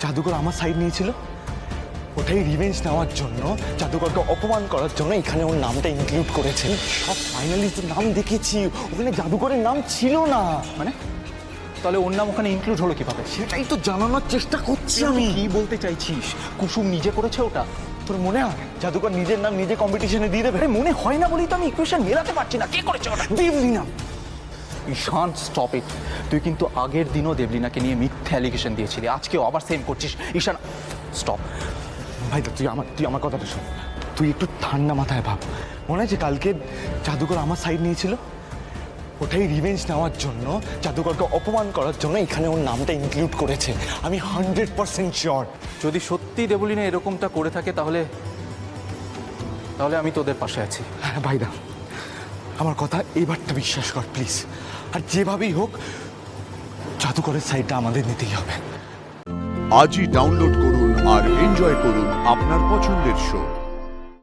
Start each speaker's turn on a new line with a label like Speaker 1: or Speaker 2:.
Speaker 1: জাদুকর আমার সাইড নিয়েছিল, ওটাই রিভেঞ্জ নেওয়ার জন্য, জাদুকরকে অপমান করার জন্য এখানে ওর নামটা ইনক্লুড করেছে। সব ফাইনালি তো নাম দেখেছি, ওখানে জাদুকরের নাম ছিল না।
Speaker 2: মানে তাহলে ওর নাম ওখানে ইনক্লুড হলো কিভাবে?
Speaker 1: সেটাই তো জানানোর চেষ্টা করছি
Speaker 2: আমি
Speaker 1: আমি।
Speaker 2: কি বলতে চাইছিস? কুসুম নিজে করেছে ওটা?
Speaker 1: তোর মনে হয় জাদুকর নিজের নাম নিজে কম্পিটিশনে দিয়ে দেবে?
Speaker 2: আরে মনে হয় না বলেই তো আমি ইকুয়েশন মেলাতে পারছি না। কে করেছে ওটা?
Speaker 1: দেবলীনা।
Speaker 2: ঈশান, স্টপ ইট। তুই কিন্তু আগের দিনও দেবলীনাকে নিয়ে মিথ্যে অ্যালিগেশন দিয়েছিলি, আজকেও আবার সেম করছিস। ঈশান, স্টপ।
Speaker 1: ভাই তুই আমার কথাটা শোন। তুই একটু ঠান্ডা মাথায় ভাব। মনে আছে কালকে জাদুকর আমার সাইড নিয়েছিল, ওটাই রিভেঞ্জ নেওয়ার জন্য, জাদুকরকে অপমান করার জন্য এখানে ওর নামটা ইনক্লুড করেছে। আমি 100% শিওর।
Speaker 2: যদি সত্যি দেবলীনা এরকমটা করে থাকে তাহলে আমি তোদের পাশে আছি।
Speaker 1: হ্যাঁ ভাইদা, আমার কথা এবারটা বিশ্বাস কর প্লিজ। আর যেভাবেই হোক জাদুকরের সাইডটা আমাদের নিতেই হবে।
Speaker 3: আজই ডাউনলোড করুন আর এনজয় করুন আপনার পছন্দের শো।